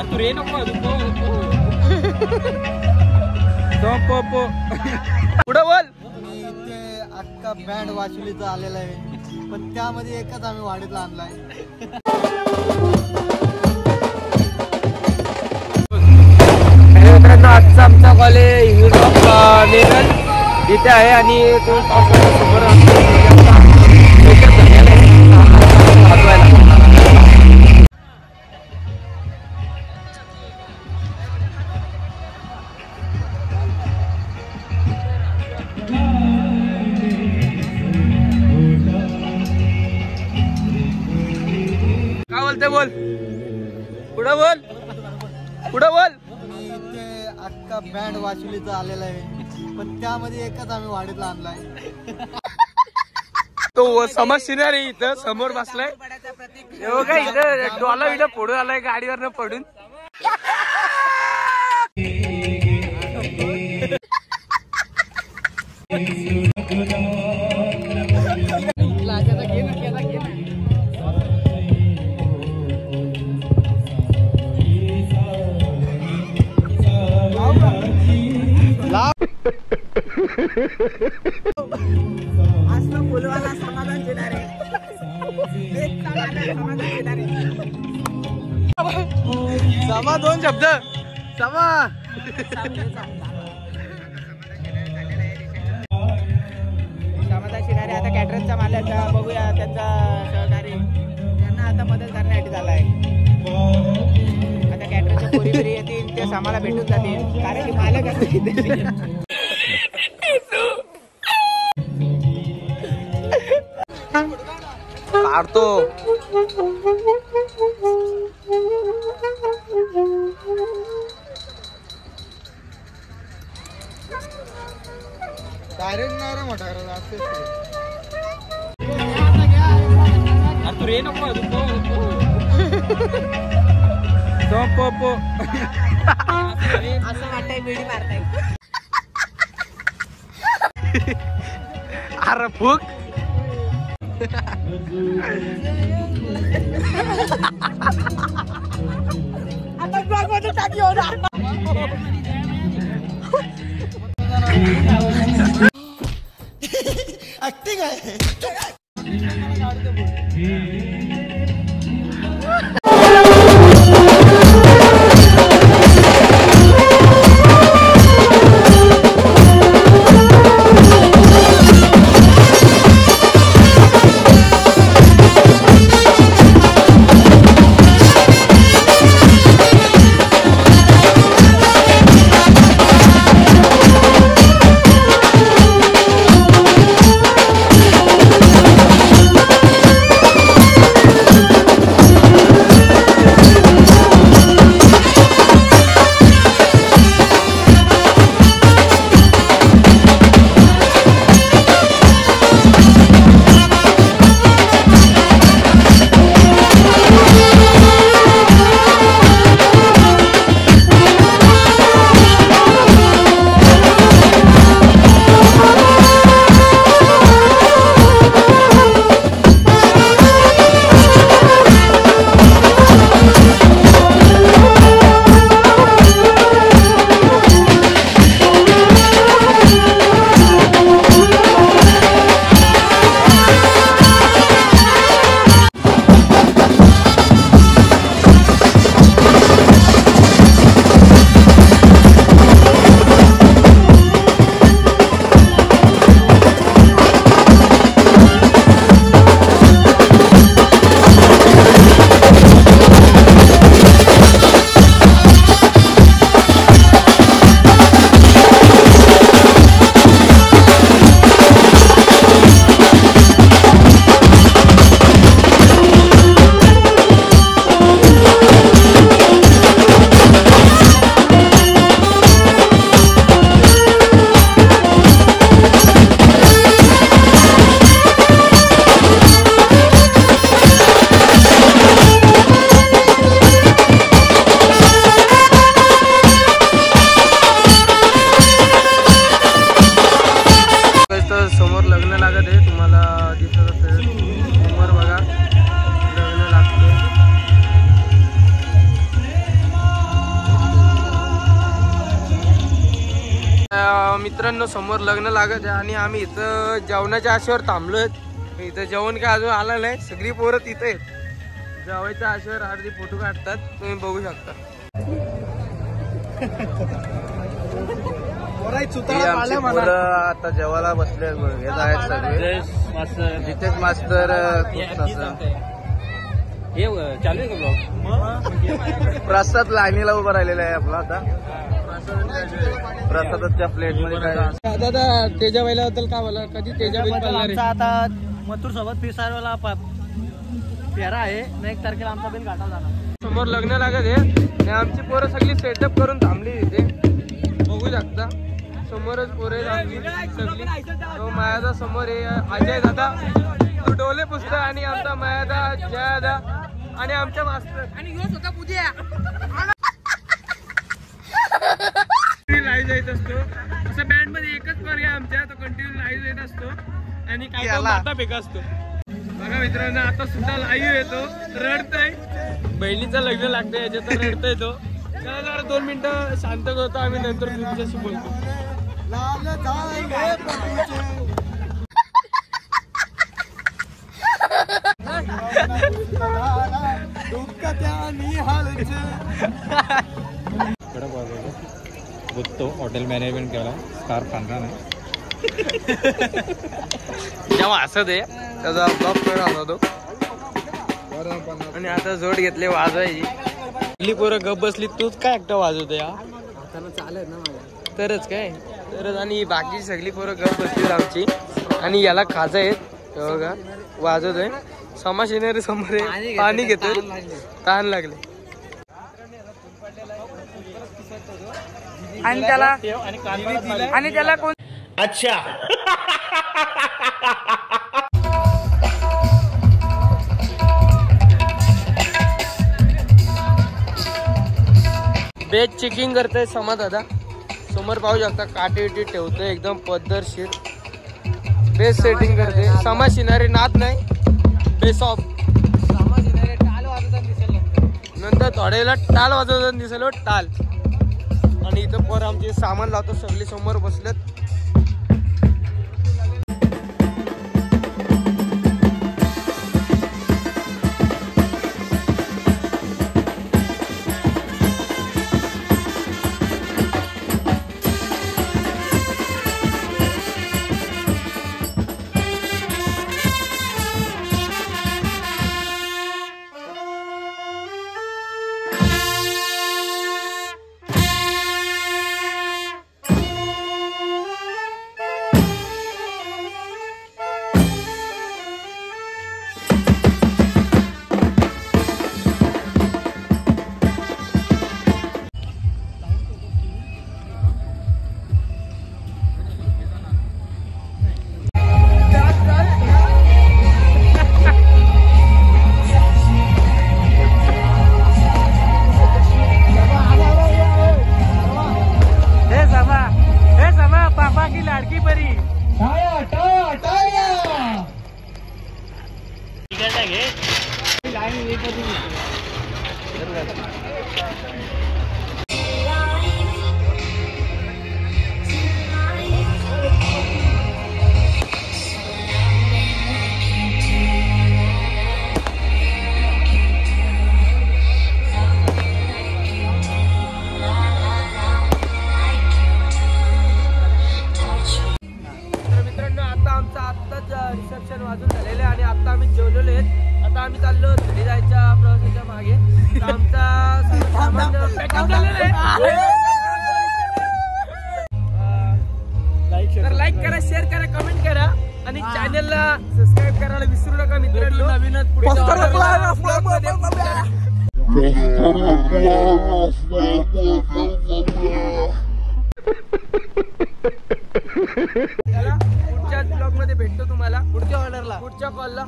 तू रे नको पुढं बोल. इथे अख्खा बँड वाशिलीचा आलेला आहे, पण त्यामध्ये एकच आम्ही वाडीतला आणलाय. आजचा आमचा कॉलेज इंग्लिश ऑफ नेरल इथे आहे आणि तो समोर काय बोलते बोल पुढं बोल पुढं बोल. इथे अख्खा बँड वाशिलीचा आलेला आहे, पण त्यामध्ये एकच आम्ही वाडीतला आणलाय. तो समज सिनारी इथं समोर बसलाय का इथं डॉला बिला फोडून आलाय गाडीवरनं पडून. फुलवाला समाधान देणारे समा दोन शब्द समा समाधान शिणारे आता कॅटरसचा मालक बघूया त्यांचा सहकारी त्यांना आता मदत करण्यासाठी झालाय. आता कॅटरसच्या पोरी बिरी येतील ते समाला भेटून जातील कारण की मालक काढतो. डायरेक्ट नाही रे मोठा तू रे नको असं वाटतंय बिडी मारताय. अरे फुक आता ब्लॉग मध्ये टाकी हो ना. ऍक्टिंग आहे. मित्रांनो समोर लग्न लागत आहे आणि आम्ही इथं जेवणाच्या आशेवर थांबलोय. इथं जेवण काय अजून आलं नाही. सगळी पोरं तिथं आहेत. जेवायच्या आशेवर अर्धी फोटो काढतात. तुम्ही बघू शकता. आता जेवायला बसले सगळे. जितेश मास्तर चालू आहे का ब्लॉग? प्रसाद लाईनीला उभा राहिलेला आहे आपला. आता प्रसादाच्या प्लेट मध्ये काय दादा तेजा बैलाबद्दल काय बोला? कधी तेजा बैल पाळणार आहे? आता मथुर सोबत पिसारवाला पेरा आहे. 1 तारखेला आमचा बैल घाटाला जाणार. समोर लग्न लागत आहे आणि आमची पोरं सगळी सेटअप करून थांबली तिथे. बघू शकता समोरच पोरं सगळी. तो मायादा समोर आहे. अजय दादा तो डोले पुस्तक आणि आमचा मायादा जयादा आणि आमच्या मास्तर आणि होता पूजा लाईव्ह येत असतो. असं बँड मध्ये एकच वर्ग आहे आमच्या. तो कंटिन्यू लाईव्ह येत असतो आणि काय माता फेका असतो. बघा मित्रांनो आता सुद्धा लाईव्ह येतो. रडतोय. बहिणीचं लग्न लागतं याच्यात रडतोय तो. चला जरा 2 मिनिटं शांत करतो आम्ही. नंतर तुमच्याशी बोलतो. तो हॉटेल मॅनेजमेंट केला. स्कार्फ आणला नाही. जेव्हा असं ते त्याचा ब्लॉग करत होतो. आणि आता जोड घेतले वाजवायची. आपली पोरं गप बसली. तूच काय एकटा वाजवतो या? चालेल ना तरच काय तरच. आणि बाकी सगळी पोरं गप बसली आमची. आणि याला खाजा आहेत बघा वाजवतोय. समाज येणारे समोर पाणी घेतोय. ताण लागले आणि त्याला कोण अच्छा बेज चेकिंग करतोय समा दादा. समोर पाहू शकता काटे विटी ठेवतोय एकदम पद्धतशीर. बेस सेटिंग करते. समा शिनारी नाद नाही. बेस ऑफ नंतर थोड्याला टाल वाजवताना दिसेल. टाल आणि इथं पर आमचे सामान लावतो. सगळी समोर बसलेत. रिसेप्शन वाजून झालेले आणि आता आम्ही जेवलेलो आहेत. आता आम्ही चाललो घरी जायच्या प्रवासाच्या मागे. आमचा सामान पॅकअप झालेलं आहे. तर लाईक करा, शेअर करा, कमेंट करा आणि चॅनलला सबस्क्राईब करायला विसरू नका मित्रांनो. नवीनच पुढच्या ब्लॉग मध्ये भेटतो तुम्हाला. पुढच्या ऑर्डरला पुढच्या कॉलला.